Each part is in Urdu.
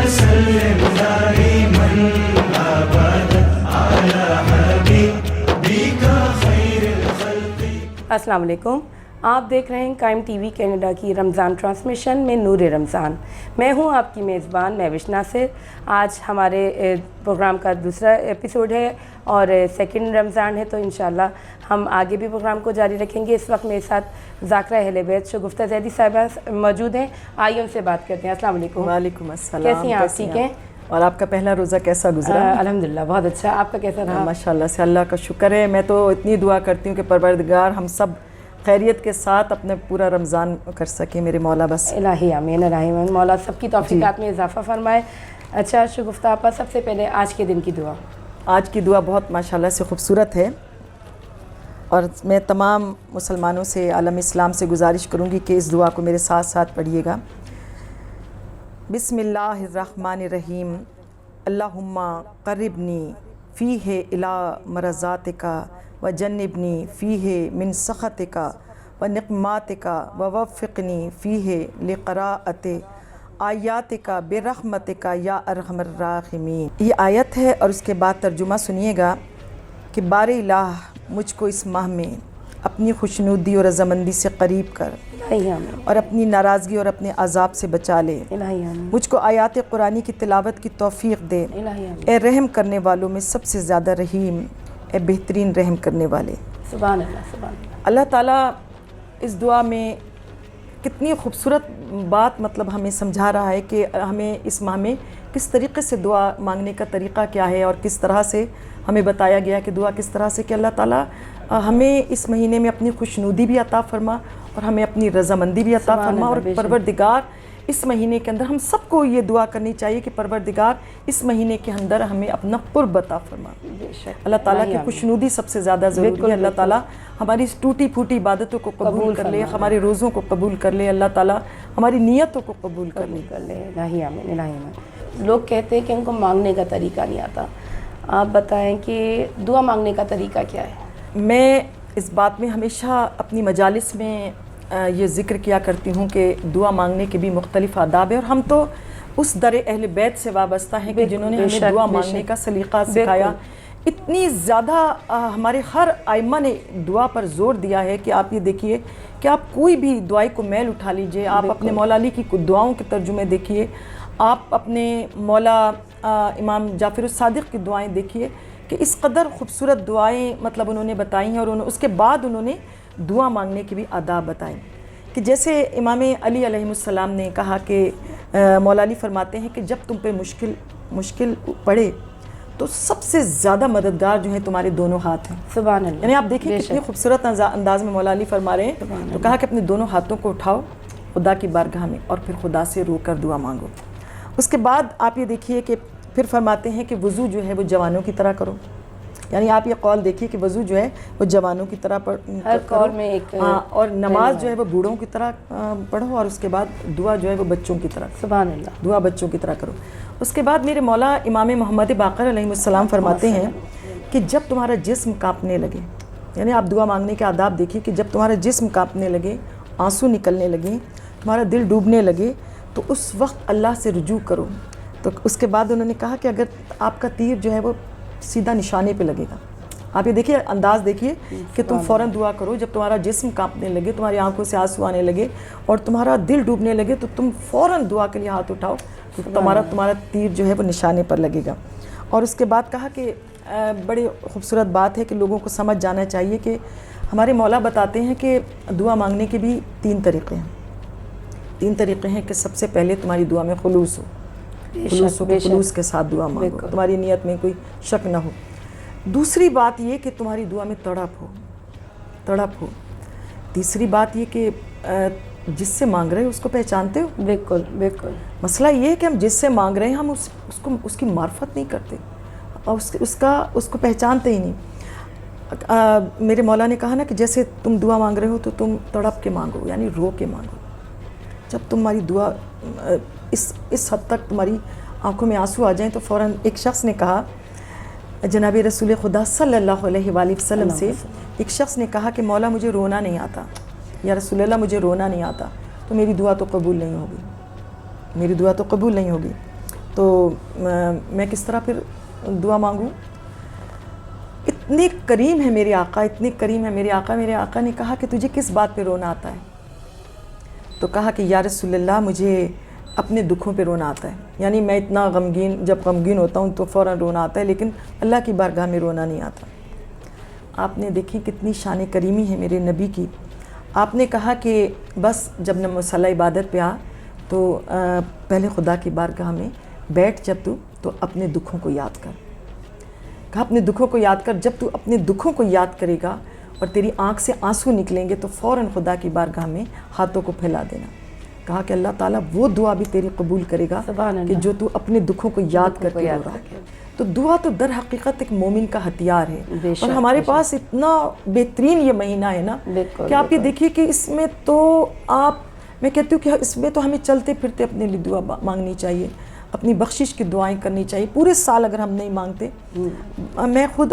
وسلم دائما أبدا على حبيبك خير الخلق. السلام علیکم. آپ دیکھ رہے ہیں قائم ٹی وی کینیڈا کی رمضان ٹرانسمیشن میں نور رمضان. میں ہوں آپ کی میزبان مہوش ناصر. آج ہمارے پروگرام کا دوسرا ایپیسوڈ ہے اور سیکنڈ رمضان ہے، تو انشاءاللہ ہم آگے بھی پروگرام کو جاری رکھیں گے. اس وقت میرے ساتھ ذاکرہ اہل بیت شگفتہ زیدی صاحبہ موجود ہیں. آئیے ان سے بات کرتے ہیں. السلام علیکم. وعلیکم السلام. کیسی ہیں آپ؟ ٹھیک ہیں؟ اور آپ کا پہلا روزہ کیسا گزرا؟ الحمدللہ بہت اچھا. آپ کا کیسا رہا؟ ماشاءاللہ سے اللہ کا شکر ہے. میں تو اتنی دعا کرتی ہوں کہ پروردگار ہم سب خیریت کے ساتھ اپنے پورا رمضان کر سکیں میرے مولا. بس الہی آمین الہی آمین. مولا سب کی توفیقات میں اضافہ فرمائے. اچھا شگفتہ آپا، سب سے پہلے آج کے دن کی دعا. آج کی دعا بہت ماشاءاللہ سے خوبصورت ہے، اور میں تمام مسلمانوں سے، عالم اسلام سے گزارش کروں گی کہ اس دعا کو میرے ساتھ ساتھ پڑھیے گا. بسم اللہ الرحمن الرحیم. اللہم قربنی فیہ الی مرضاتک وجنبنی فیہ من سخطک ونقماتک ووفقنی فیہ لقراءۃ آیاتک برحمتک یا ارحم الراحمین. یہ آیت ہے، اور اس کے بعد ترجمہ سنیے گا کہ بار الہ مجھ کو اس ماہ میں اپنی خوشنودی اور رضامندی سے قریب کر، الہی آمین اور اپنی ناراضگی اور اپنے عذاب سے بچا لے. الہی آمین مجھ کو آیات قرآنی کی تلاوت کی توفیق دے. الہی آمین. اے رحم کرنے والوں میں سب سے زیادہ رحیم، اے بہترین رحم کرنے والے. سبحان اللہ سبحان اللہ. اللہ تعالیٰ اس دعا میں کتنی خوبصورت بات ہمیں سمجھا رہا ہے کہ ہمیں اس ماہ میں کس طریقے سے دعا مانگنے کا طریقہ کیا ہے، اور کس طرح سے ہمیں بتایا گیا کہ دعا کس طرح سے، کہ اللہ تعالیٰ ہمیں اس مہینے میں اپنی خوشنودی بھی عطا فرما اور ہمیں اپنی رضامندی بھی عطا فرما. اور پروردگار اس مہینے کے اندر ہم سب کو یہ دعا کرنی چاہیے کہ پروردگار اس مہینے کے اندر ہمیں اپنا قرب عطا فرما. اللہ تعالیٰ کی خوشنودی سب سے زیادہ ضروری ہے. اللہ تعالیٰ ہماری اس ٹوٹی پھوٹی عبادتوں کو قبول کر لے، ہمارے روزوں کو قبول کر لے. اللہ تعالیٰ ہماری نیتوں کو قبول کر لے. الہی آمین الہی آمین. لوگ کہتے ہیں کہ ان کو مانگنے کا طریقہ نہیں آتا. آپ بتائیں کہ دعا مانگنے کا طریقہ کیا ہے؟ میں اس بات میں ہمیشہ اپنی مجالس میں یہ ذکر کیا کرتی ہوں کہ دعا مانگنے کے بھی مختلف آداب ہیں، اور ہم تو اس در اہل بیت سے وابستہ ہیں کہ جنہوں نے ہمیں دعا مانگنے کا سلیقہ سکھایا. اتنی زیادہ ہمارے ہر ائمہ نے دعا پر زور دیا ہے کہ آپ یہ دیکھیے کہ آپ کوئی بھی دعائی کو میل اٹھا لیجئے. آپ اپنے مولا علی کی دعاؤں کے ترجمے دیکھیے، آپ اپنے مولا امام جعفر الصادق کی دعائیں دیکھیے کہ اس قدر خوبصورت دعائیں انہوں نے بتائی ہیں. اور اس کے بعد انہوں نے دعا مانگنے کے بھی آداب بتائے، کہ جیسے امام علی علیہ السلام نے کہا کہ مولا علی فرماتے ہیں کہ جب تم پہ مشکل پڑے تو سب سے زیادہ مددگار جو ہیں تمہارے دونوں ہاتھ ہیں. سبحان اللہ. یعنی آپ دیکھیں کتنی خوبصورت انداز میں مولا علی فرما رہے ہیں. تو کہا کہ اپنے دونوں ہاتھوں کو اٹھاؤ خدا کی بارگاہ میں، اور پھر خدا سے رو کر دعا مانگو. اس کے بعد آپ یہ دیکھیے کہ پھر فرماتے ہیں کہ وضو جو ہے وہ جوانوں کی طرح کرو. یعنی آپ یہ قول دیکھیے کہ وضو جو ہے وہ جوانوں کی طرح ہر قول میں ایک اور نماز جو ہے وہ بوڑھوں کی طرح پڑھو، اور اس کے بعد دعا جو ہے وہ بچوں کی طرح. سبحان اللہ. دعا بچوں کی طرح کرو. اس کے بعد میرے مولا امام محمد باقر علیہ السلام فرماتے ہیں کہ جب تمہارا جسم کانپنے لگے، یعنی آپ دعا مانگنے کے آداب دیکھیے کہ جب تمہارا جسم کانپنے لگے، آنسو نکلنے لگے، تمہارا دل ڈوبنے لگے، تو اس وقت اللہ سے رجوع کرو. تو اس کے بعد انہوں نے کہا کہ اگر آپ کا تیر جو ہے وہ سیدھا نشانے پہ لگے گا، آپ یہ دیکھیے انداز دیکھیے کہ تم فوراً دعا کرو جب تمہارا جسم کانپنے لگے، تمہاری آنکھوں سے آنسو آنے لگے اور تمہارا دل ڈوبنے لگے، تو تم فوراً دعا کے لیے ہاتھ اٹھاؤ، تو تمہارا تیر جو ہے وہ نشانے پر لگے گا. اور اس کے بعد کہا کہ بڑی خوبصورت بات ہے کہ لوگوں کو سمجھ جانا چاہیے کہ ہمارے مولا بتاتے ہیں کہ دعا مانگنے کے بھی تین طریقے ہیں کہ سب سے پہلے تمہاری دعا میں خلوص ہو، خلوص کے ساتھ دعا مانگو، تمہاری نیت میں کوئی شک نہ ہو. دوسری بات یہ کہ تمہاری دعا میں تڑپ ہو. تیسری بات یہ کہ جس سے مانگ رہے ہو اس کو پہچانتے ہو. بالکل بالکل. مسئلہ یہ ہے کہ ہم جس سے مانگ رہے ہیں ہم اس کی معرفت نہیں کرتے اور اس کو پہچانتے ہی نہیں. میرے مولا نے کہا نا کہ جیسے تم دعا مانگ رہے ہو تو تم تڑپ کے مانگو، یعنی رو کے مانگو. جب تمہاری دعا اس حد تک تمہاری آنکھوں میں آنسو آ جائیں تو فوراً ایک شخص نے کہا، جناب رسول خدا صلی اللہ علیہ وآلہ وسلم سے ایک شخص نے کہا کہ مولا مجھے رونا نہیں آتا، یا رسول اللہ مجھے رونا نہیں آتا، تو میری دعا تو قبول نہیں ہوگی. تو میں کس طرح پھر دعا مانگوں؟ اتنے کریم ہے میرے آقا، اتنے کریم ہے میرے آقا. میرے آقا نے کہا کہ تجھے کس بات پہ رونا آتا ہے؟ تو کہا کہ یا رسول اللہ مجھے اپنے دکھوں پہ رونا آتا ہے. یعنی میں اتنا غمگین، جب غمگین ہوتا ہوں تو فوراً رونا آتا ہے، لیکن اللہ کی بارگاہ میں رونا نہیں آتا. آپ نے دیکھی کتنی شان کریمی ہے میرے نبی کی. آپ نے کہا کہ بس جب نہ مصلی عبادت پہ آ تو پہلے خدا کی بارگاہ میں بیٹھ جب تو اپنے دکھوں کو یاد کر. کہا اپنے دکھوں کو یاد کر. جب تو اپنے دکھوں کو یاد کرے گا اور تیری آنکھ سے آنسو نکلیں گے تو فوراً خدا کی بارگاہ میں ہاتھوں کو پھیلا دینا. کہا کہ اللہ تعالیٰ وہ دعا بھی تیری قبول کرے گا کہ جو تو اپنے دکھوں کو یاد کر کے رو رہا ہے. تو دعا تو در حقیقت ایک مومن کا ہتھیار ہے. اور ہمارے پاس اتنا بہترین یہ مہینہ ہے نا کہ آپ یہ دیکھیے کہ اس میں تو میں کہتی ہوں کہ اس میں تو ہمیں چلتے پھرتے اپنے لیے دعا مانگنی چاہیے، اپنی بخشش کی دعائیں کرنی چاہیے. پورے سال اگر ہم نہیں مانگتے، میں خود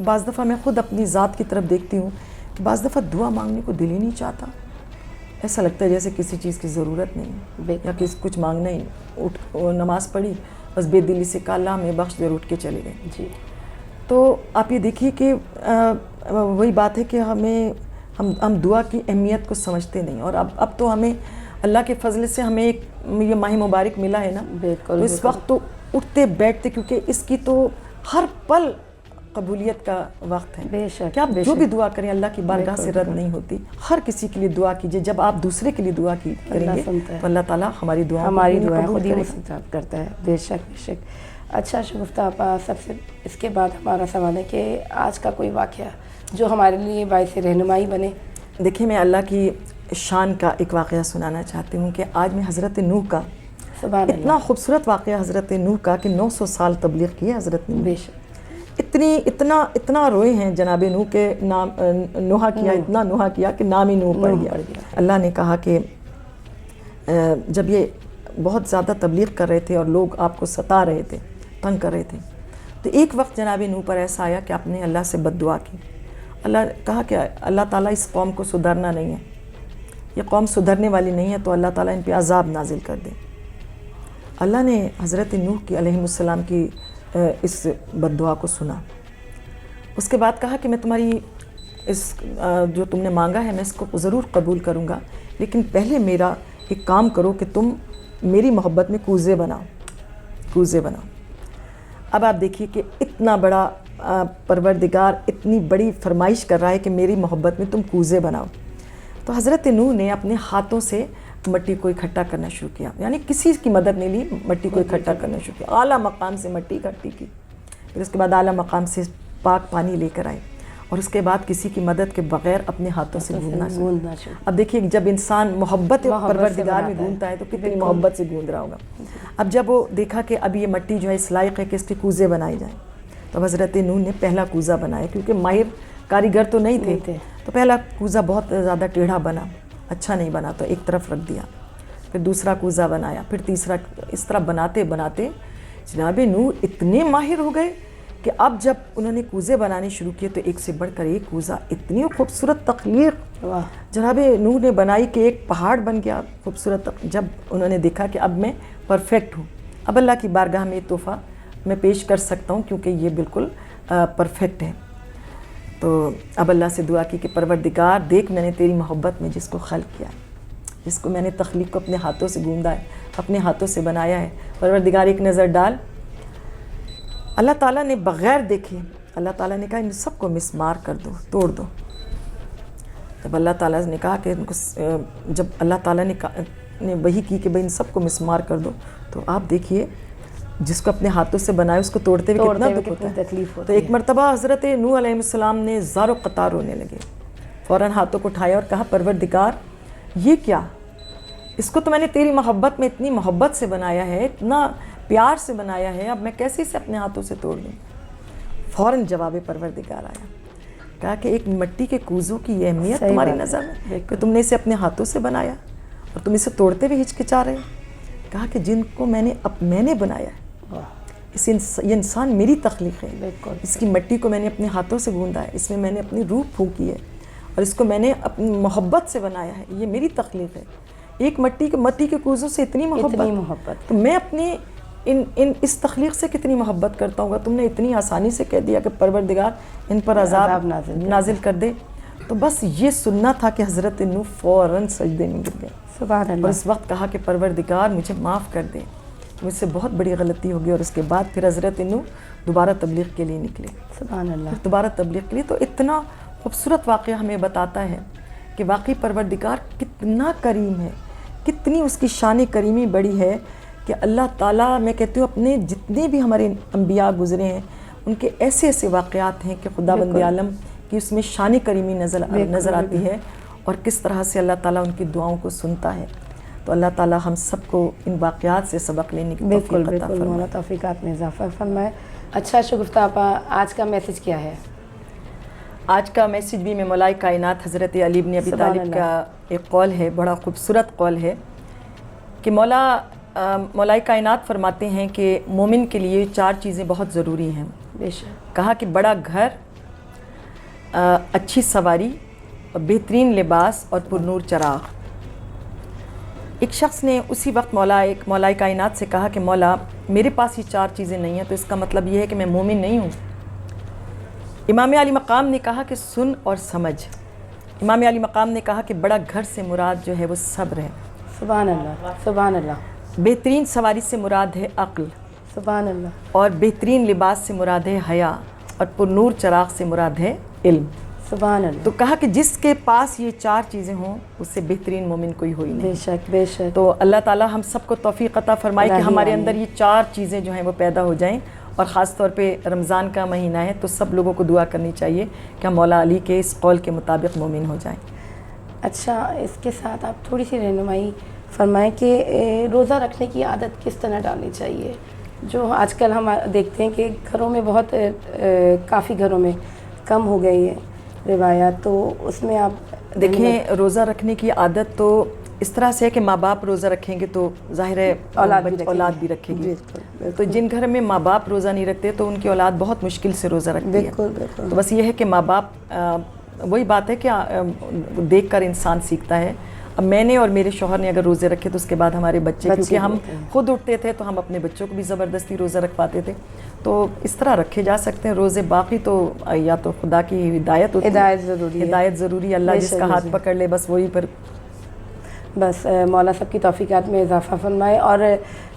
بعض دفعہ میں خود اپنی ذات کی طرف دیکھتی ہوں، بعض دفعہ دعا مانگنے کو دل ہی نہیں چاہتا. ایسا لگتا ہے جیسے کسی چیز کی ضرورت نہیں یا کچھ مانگنا ہی. نماز پڑھی بس بے دلی سے کہا اللہ ہمیں بخش دے، اٹھ کے چلے گئے. جی. تو آپ یہ دیکھیے کہ وہی بات ہے کہ ہم دعا کی اہمیت کو سمجھتے نہیں. اور اب تو ہمیں اللہ کے فضل سے ہمیں ایک یہ ماہ مبارک ملا ہے نا، تو اس وقت تو اٹھتے بیٹھتے، کیونکہ اس کی تو ہر پل قبولیت کا وقت ہے. بے شک کہ آپ جو بھی دعا کریں اللہ کی بارگاہ سے رد نہیں ہوتی. ہر کسی کے لیے دعا کیجیے. جب آپ دوسرے کے لیے دعا کریں گے تو اللہ تعالیٰ ہماری دعا خود ہی مستجاب کرتا ہے. بے شک بے شک. اچھا شگفتہ آپا، سب سے اس کے بعد ہمارا سوال ہے کہ آج کا کوئی واقعہ جو ہمارے لیے باعث رہنمائی بنے. دیکھیے میں اللہ کی شان کا ایک واقعہ سنانا چاہتی ہوں کہ آج میں حضرت نوح کا اتنا خوبصورت واقعہ حضرت نوح کا کہ 900 سال تبلیغ کی ہے حضرت نوح. بے شک. اتنا روئے ہیں جناب نوح کے نام نوحہ کیا، اتنا نوحہ کیا کہ نام ہی نوح پڑ گیا. اللہ نے کہا کہ جب یہ بہت زیادہ تبلیغ کر رہے تھے اور لوگ آپ کو ستا رہے تھے، تنگ کر رہے تھے، تو ایک وقت جناب نوح پر ایسا آیا کہ آپ نے اللہ سے بد دعا کی. اللہ کہا کہ اللہ تعالیٰ اس قوم کو سدھرنا نہیں ہے، یہ قوم سدھرنے والی نہیں ہے، تو اللہ تعالیٰ ان پہ عذاب نازل کر دے. اللہ نے حضرت نوح کی علیہ السلام کی اس بد دعا کو سنا. اس کے بعد کہا کہ میں تمہاری اس جو تم نے مانگا ہے میں اس کو ضرور قبول کروں گا، لیکن پہلے میرا ایک کام کرو کہ تم میری محبت میں کوزے بناؤ. اب آپ دیکھیے کہ اتنا بڑا پروردگار اتنی بڑی فرمائش کر رہا ہے کہ میری محبت میں تم کوزے بناؤ. تو حضرت نوح نے اپنے ہاتھوں سے مٹی کو اکٹھا کرنا شروع کیا. یعنی کسی کی مدد نہیں لی، مٹی کو اکٹھا کرنا شروع کیا. اعلیٰ مقام سے مٹی اکٹھی کی. پھر اس کے بعد اعلیٰ مقام سے پاک پانی لے کر آئے، اور اس کے بعد کسی کی مدد کے بغیر اپنے ہاتھوں سے گوندنا شروع. اب دیکھیے جب انسان محبت پروردگار میں گوندتا ہے تو کتنی محبت سے گوند رہا ہوگا. اب جب وہ دیکھا کہ اب یہ مٹی جو ہے اس لائق ہے کہ اس کے کوزے بنائے جائیں، تو حضرت نوح نے پہلا کوزہ بنایا. کیونکہ ماہر کاریگر تو نہیں تھے، تو پہلا کوزہ بہت زیادہ ٹیڑھا بنا، اچھا نہیں بنا، تو ایک طرف رکھ دیا. پھر دوسرا کوزہ بنایا، پھر تیسرا. اس طرح بناتے جناب نوح اتنے ماہر ہو گئے کہ اب جب انہوں نے کوزے بنانے شروع کیے تو ایک سے بڑھ کر ایک کوزہ، اتنی خوبصورت تخلیق جناب نوح نے بنائی کہ ایک پہاڑ بن گیا خوبصورت. جب انہوں نے دیکھا کہ اب میں پرفیکٹ ہوں، اب اللہ کی بارگاہ میں یہ تحفہ میں پیش کر سکتا ہوں کیونکہ یہ بالکل پرفیکٹ ہے، تو اب اللہ سے دعا کی کہ پروردگار دیکھ میں نے تیری محبت میں جس کو خلق کیا ہے، جس کو میں نے تخلیق کو اپنے ہاتھوں سے گوندا ہے، اپنے ہاتھوں سے بنایا ہے، پروردگار ایک نظر ڈال. اللہ تعالیٰ نے بغیر دیکھے، اللہ تعالیٰ نے کہا ان سب کو مسمار کر دو، توڑ دو. جب اللہ تعالیٰ نے کہا کہ جب اللہ تعالیٰ نے وحی کی کہ بھئی ان سب کو مسمار کر دو، تو آپ دیکھیے جس کو اپنے ہاتھوں سے بنائے اس کو توڑتے ہوئے کتنا دکھ ہوتا ہے. تو ایک مرتبہ حضرت نوح علیہ السلام نے زار و قطار رونے لگے. فوراً ہاتھوں کو اٹھایا اور کہا پروردگار یہ کیا، اس کو تو میں نے تیری محبت میں اتنی محبت سے بنایا ہے، اتنا پیار سے بنایا ہے، اب میں کیسے اسے اپنے ہاتھوں سے توڑ لوں. فوراً جواب پروردگار آیا، کہا کہ ایک مٹی کے کوزوں کی یہ اہمیت تمہاری نظر میں کہ تم نے اسے اپنے ہاتھوں سے بنایا اور تم اسے توڑتے ہوئے ہچکچا رہے ہو. کہا کہ جن کو میں نے بنایا ہے، یہ انسان میری تخلیق ہے، اس کی مٹی کو میں نے اپنے ہاتھوں سے گوندا ہے، اس میں میں نے اپنی روح پھونکی ہے اور اس کو میں نے اپنی محبت سے بنایا ہے، یہ میری تخلیق ہے. ایک مٹی کے کوزوں سے اتنی محبت. تو میں اپنے اس تخلیق سے کتنی محبت کرتا ہوگا. تم نے اتنی آسانی سے کہہ دیا کہ پروردگار ان پر عذاب نازل کر دے. تو بس یہ سننا تھا کہ حضرت نوح فوراً سجدے میں گر گئے. سبحان اللہ. اور اس وقت کہا کہ پروردگار مجھے معاف کر دے, مجھ سے بہت بڑی غلطی ہوگی. اور اس کے بعد پھر حضرت نوح دوبارہ تبلیغ کے لیے نکلے. سبحان اللہ. دوبارہ تبلیغ کے لیے. تو اتنا خوبصورت واقعہ ہمیں بتاتا ہے کہ واقعی پروردگار کتنا کریم ہے, کتنی اس کی شان کریمی بڑی ہے کہ اللہ تعالیٰ, میں کہتی ہوں اپنے جتنے بھی ہمارے انبیاء گزرے ہیں ان کے ایسے ایسے واقعات ہیں کہ خدا بند عالم کی اس میں شان کریمی نظر آتی ہے, اور کس طرح سے اللہ تعالیٰ ان کی دعاؤں کو سنتا ہے. تو اللہ تعالیٰ ہم سب کو ان واقعات سے سبق لینے کی توفیق عطا فرمائے. مولا توفیقات میں اضافہ فرمائے. اچھا شگفتہ آپا, آج کا میسج کیا ہے؟ آج کا میسج بھی میں مولا کائنات حضرت علی بن ابی طالب کا ایک قول ہے, بڑا خوبصورت قول ہے کہ مولا کائنات فرماتے ہیں کہ مومن کے لیے 4 چیزیں بہت ضروری ہیں. بے شک. کہا کہ بڑا گھر, اچھی سواری, اور بہترین لباس, اور پرنور چراغ. ایک شخص نے اسی وقت مولا کائنات سے کہا کہ مولا میرے پاس یہ 4 چیزیں نہیں ہیں, تو اس کا مطلب یہ ہے کہ میں مومن نہیں ہوں. امام علی مقام نے کہا کہ سن اور سمجھ. امام علی مقام نے کہا کہ بڑا گھر سے مراد جو ہے وہ صبر ہے. سبحان اللہ. سبحان اللہ. بہترین سواری سے مراد ہے عقل. سبحان اللہ. اور بہترین لباس سے مراد ہے حیا, اور پرنور چراغ سے مراد ہے علم. سبحان اللہ. تو کہا کہ جس کے پاس یہ 4 چیزیں ہوں اس سے بہترین مومن کوئی ہوئی نہیں. بے شک. بے شک. تو اللہ تعالیٰ ہم سب کو توفیق عطا فرمائے کہ ہمارے اندر یہ 4 چیزیں جو ہیں وہ پیدا ہو جائیں. اور خاص طور پہ رمضان کا مہینہ ہے تو سب لوگوں کو دعا کرنی چاہیے کہ ہم مولا علی کے اس قول کے مطابق مومن ہو جائیں. اچھا, اس کے ساتھ آپ تھوڑی سی رہنمائی فرمائیں کہ روزہ رکھنے کی عادت کس طرح ڈالنی چاہیے, جو آج کل ہم دیکھتے ہیں کہ گھروں میں بہت کافی گھروں میں کم ہو گئی ہے روایات, تو اس میں آپ دیکھیں روزہ رکھنے کی عادت تو اس طرح سے ہے کہ ماں باپ روزہ رکھیں گے تو ظاہر ہے اولاد بھی رکھے گی. تو جن گھر میں ماں باپ روزہ نہیں رکھتے تو ان کی اولاد بہت مشکل سے روزہ رکھتی ہے. تو بس یہ ہے کہ ماں باپ, وہی بات ہے کہ دیکھ کر انسان سیکھتا ہے. اب میں نے اور میرے شوہر نے اگر روزے رکھے تو اس کے بعد ہمارے بچے, کیونکہ ہم خود اٹھتے تھے تو ہم اپنے بچوں کو بھی زبردستی روزہ رکھواتے تھے. تو اس طرح رکھے جا سکتے ہیں روزے. باقی تو یا تو خدا کی ہدایت ہوتی ہے, ہدایت ضروری ہے. اللہ جس کا ہاتھ پکڑ لے بس وہی پر. بس مولا سب کی توفیقات میں اضافہ فرمائے اور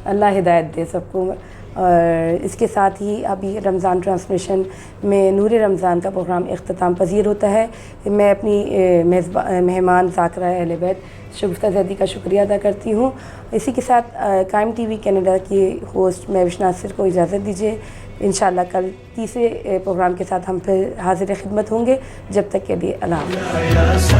اللہ ہدایت دے سب کو. اور اس کے ساتھ ہی ابھی رمضان ٹرانسمیشن میں نور رمضان کا پروگرام اختتام پذیر ہوتا ہے. میں اپنی مہمان ذاکرہ اہل بیت شگفتہ زیدی کا شکریہ ادا کرتی ہوں. اسی کے ساتھ قائم ٹی وی کینیڈا کی ہوسٹ مہوش ناصر کو اجازت دیجیے. انشاءاللہ کل تیسرے پروگرام کے ساتھ ہم پھر حاضر خدمت ہوں گے. جب تک کے لیے اللہ حافظ.